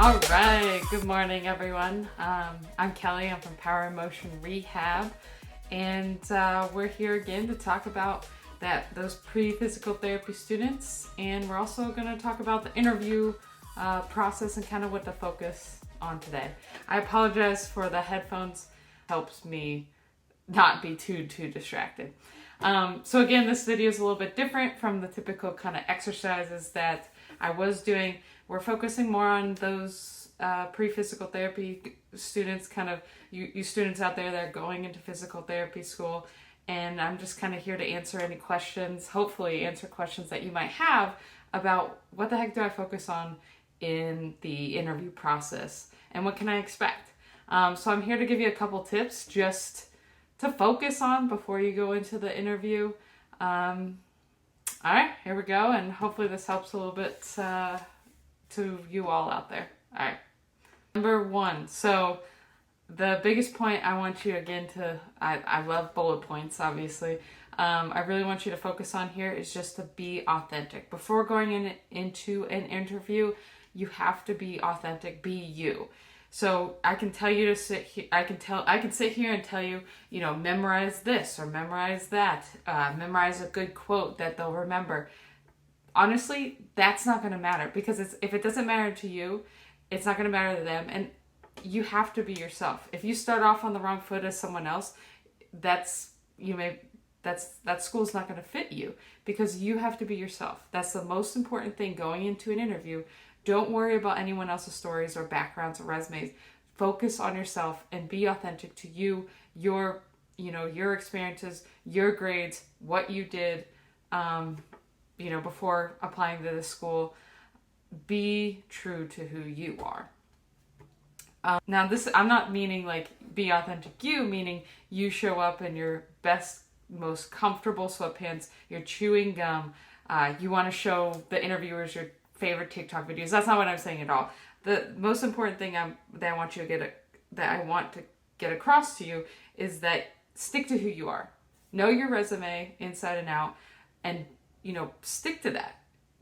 All right, good morning, everyone. I'm Kelly. I'm from Power and Motion Rehab, and we're here again to talk about those pre-physical therapy students, and we're also going to talk about the interview process and kind of what to focus on today. I apologize for the headphones. Helps me not be too distracted. So again, this video is a little bit different from the typical kind of exercises that I was doing. We're focusing more on those pre-physical therapy students, kind of you students out there that are going into physical therapy school. And I'm just kind of here to answer any questions, hopefully answer questions that you might have about what the heck do I focus on in the interview process and what can I expect. So I'm here to give you a couple tips just to focus on before you go into the interview. All right, here we go, and hopefully this helps a little bit to you all out there. All right, number one. So the biggest point I want you again to, I love bullet points, obviously. I really want you to focus on here is just to be authentic. Before going into an interview, you have to be authentic, be you. So I can tell you to sit here, I can sit here and tell you, memorize this or memorize that, memorize a good quote that they'll remember. Honestly, that's not going to matter because if it doesn't matter to you, it's not going to matter to them. And you have to be yourself. If you start off on the wrong foot as someone else, that school's not going to fit you because you have to be yourself. That's the most important thing going into an interview. Don't worry about anyone else's stories or backgrounds or resumes. Focus on yourself and be authentic to you, your experiences, your grades, what you did, before applying to the school. Be true to who you are. Now this, I'm not meaning like be authentic you, meaning you show up in your best, most comfortable sweatpants, you're chewing gum, you want to show the interviewers your favorite TikTok videos. That's not what I'm saying at all. The most important thing that I want to get across to you is that stick to who you are. Know your resume inside and out, and stick to that.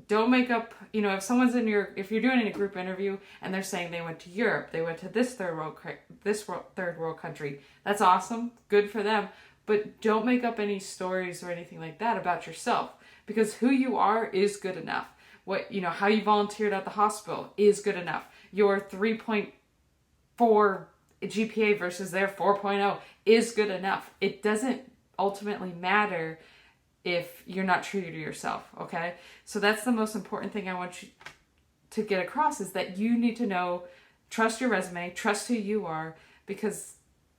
Don't make up, if you're doing a group interview and they're saying they went to Europe, they went to this third world country. That's awesome. Good for them. But don't make up any stories or anything like that about yourself, because who you are is good enough. How you volunteered at the hospital is good enough. Your 3.4 GPA versus their 4.0 is good enough. It doesn't ultimately matter if you're not true to yourself, okay? So that's the most important thing I want you to get across, is that you need to trust your resume, trust who you are, because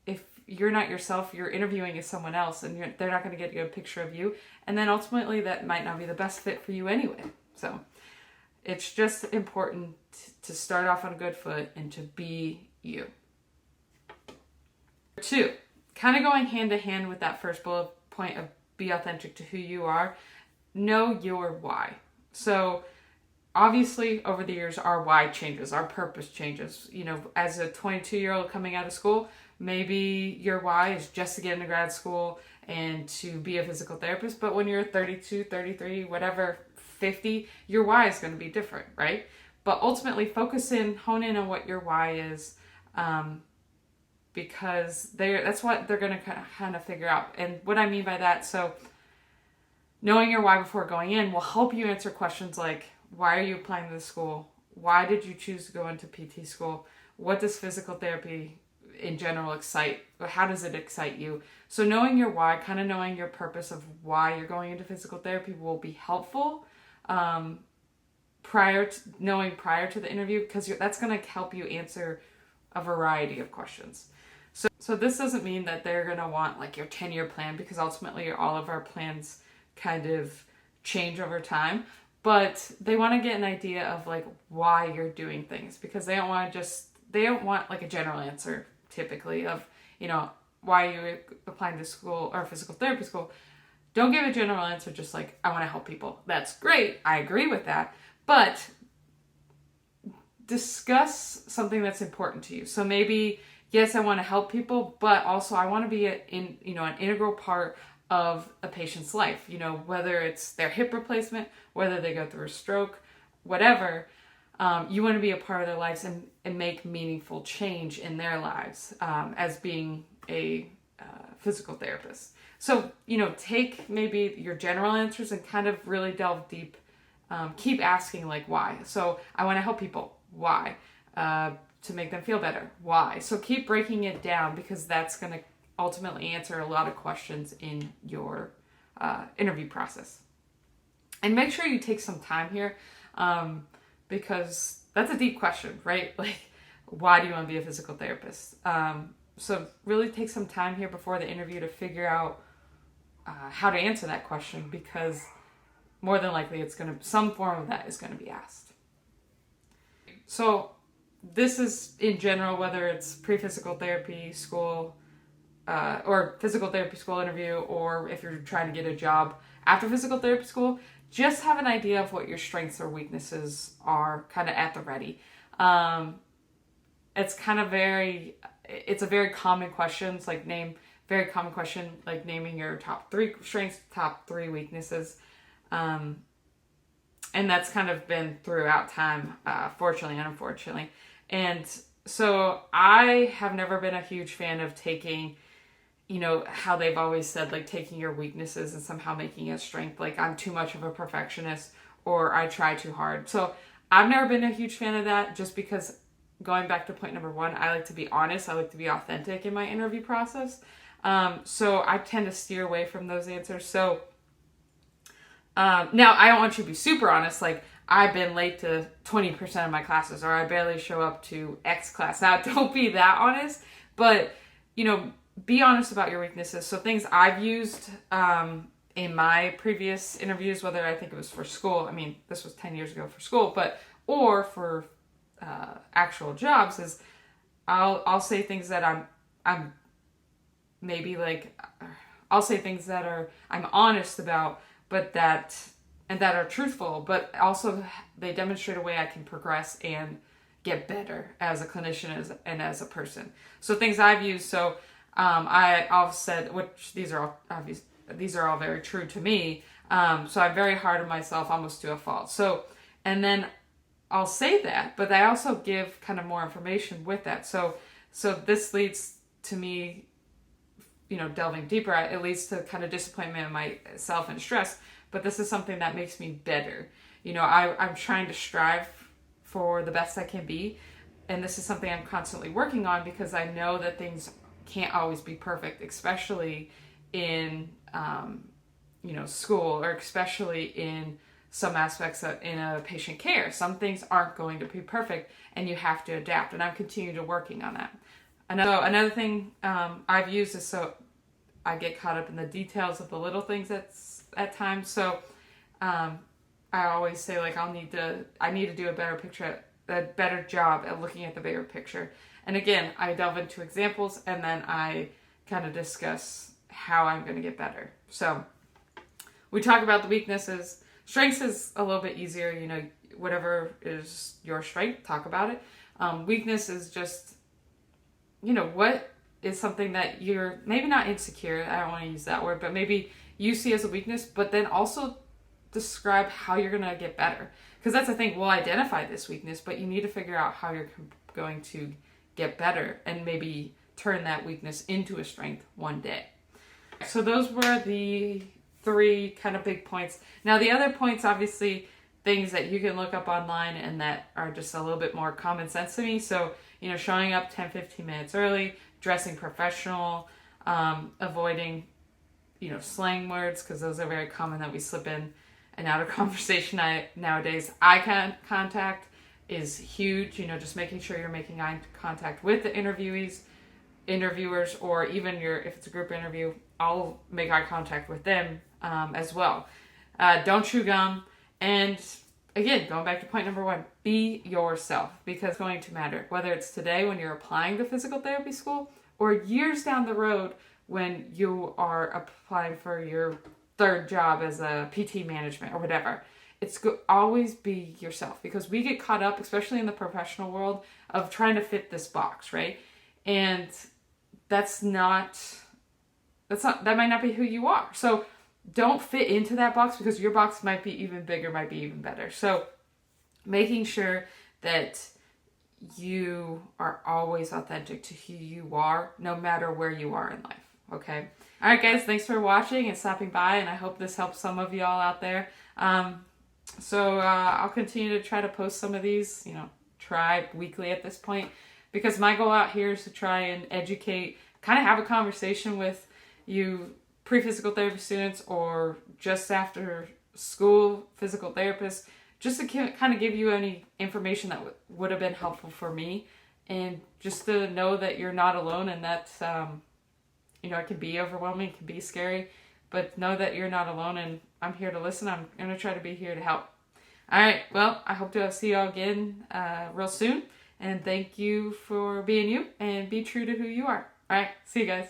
if you're not yourself, you're interviewing as someone else, and they're not going to get a good picture of you, and then ultimately that might not be the best fit for you anyway. So it's just important to start off on a good foot and to be you. 2, kind of going hand to hand with that first bullet point of be authentic to who you are, know your why. So obviously over the years our why changes, our purpose changes. As a 22-year-old coming out of school, maybe your why is just to get into grad school and to be a physical therapist, but when you're 32, 33, whatever, 50, your why is going to be different, right? But ultimately hone in on what your why is, because that's what they're going to kind of figure out. And what I mean by that, so knowing your why before going in will help you answer questions like, why are you applying to the school? Why did you choose to go into PT school? What does physical therapy in general excite? How does it excite you? So knowing your why, kind of knowing your purpose of why you're going into physical therapy will be helpful prior to the interview, because that's going to help you answer a variety of questions. So this doesn't mean that they're going to want like your 10-year plan, because ultimately all of our plans kind of change over time, but they want to get an idea of like why you're doing things, because they don't want like a general answer typically of, why are you applying to school or physical therapy school. Don't give a general answer just like, I want to help people. That's great. I agree with that. But discuss something that's important to you. So maybe, yes, I want to help people, but also I want to be an integral part of a patient's life. Whether it's their hip replacement, whether they go through a stroke, whatever. you want to be a part of their lives and make meaningful change in their lives as being a physical therapist. So, take maybe your general answers and kind of really delve deep. Keep asking, like, why? So, I want to help people. Why? To make them feel better. Why? So, keep breaking it down, because that's going to ultimately answer a lot of questions in your interview process. And make sure you take some time here, because that's a deep question, right? Like, why do you want to be a physical therapist? So really take some time here before the interview to figure out how to answer that question, because more than likely some form of that is going to be asked. So this is in general, whether it's pre-physical therapy school or physical therapy school interview, or if you're trying to get a job after physical therapy school, just have an idea of what your strengths or weaknesses are kind of at the ready. It's a very common question. It's like very common question, like naming your top 3 strengths, top 3 weaknesses. And that's kind of been throughout time, fortunately and unfortunately. And so I have never been a huge fan of taking, how they've always said, like, taking your weaknesses and somehow making it a strength. Like, I'm too much of a perfectionist, or I try too hard. So I've never been a huge fan of that, just because, going back to point number 1, I like to be honest. I like to be authentic in my interview process. So I tend to steer away from those answers. So now I don't want you to be super honest. Like, I've been late to 20% of my classes, or I barely show up to X class. Now, don't be that honest, but, be honest about your weaknesses. So things I've used in my previous interviews, whether I think it was for school, I mean, this was 10 years ago for school, or for actual jobs, is I'll say things that I'm maybe like, I'll say things that I'm honest about, but that are truthful, but also they demonstrate a way I can progress and get better as a clinician and as a person. So things I've used. So I've said, which these are all obvious, these are all very true to me. So I'm very hard on myself, almost to a fault. So, and then I'll say that, but I also give kind of more information with that. So this leads to me, delving deeper. It leads to kind of disappointment in myself and stress, but this is something that makes me better. I'm trying to strive for the best I can be. And this is something I'm constantly working on, because I know that things can't always be perfect, especially in, school, or especially in some aspects in a patient care. Some things aren't going to be perfect, and you have to adapt. And I'm continuing to working on that. Another thing I've used is, so I get caught up in the details of the little things at times. So I always say, like, I need to do a better job at looking at the bigger picture. And again, I delve into examples, and then I kind of discuss how I'm going to get better. So we talk about the weaknesses. Strengths is a little bit easier, whatever is your strength, talk about it. Weakness is just, what is something that you're maybe not insecure, I don't want to use that word, but maybe you see as a weakness, but then also describe how you're going to get better. Because that's the thing, we'll identify this weakness, but you need to figure out how you're going to get better and maybe turn that weakness into a strength one day. So those were the 3 kind of big points. Now the other points, obviously, things that you can look up online and that are just a little bit more common sense to me. So, showing up 10-15 minutes early, dressing professional, avoiding, slang words, because those are very common that we slip in and out of conversation nowadays. Eye contact is huge, just making sure you're making eye contact with the interviewers, or even if it's a group interview, I'll make eye contact with them as well. Don't chew gum. And again, going back to point number 1, be yourself, because it's going to matter. Whether it's today when you're applying to physical therapy school, or years down the road when you are applying for your 3rd job as a PT management or whatever. Always be yourself, because we get caught up, especially in the professional world, of trying to fit this box, right? And that might not be who you are. So don't fit into that box, because your box might be even bigger, might be even better. So making sure that you are always authentic to who you are, no matter where you are in life, okay? All right, guys, thanks for watching and stopping by, and I hope this helps some of y'all out there. I'll continue to try to post some of these, try weekly at this point, because my goal out here is to try and educate, kind of have a conversation with you pre-physical therapy students or just after school physical therapists, just to kind of give you any information that would have been helpful for me, and just to know that you're not alone, and that, it can be overwhelming, it can be scary, but know that you're not alone, and I'm here to listen. I'm going to try to be here to help. All right, well, I hope to see you all again real soon, and thank you for being you, and be true to who you are. All right, see you guys.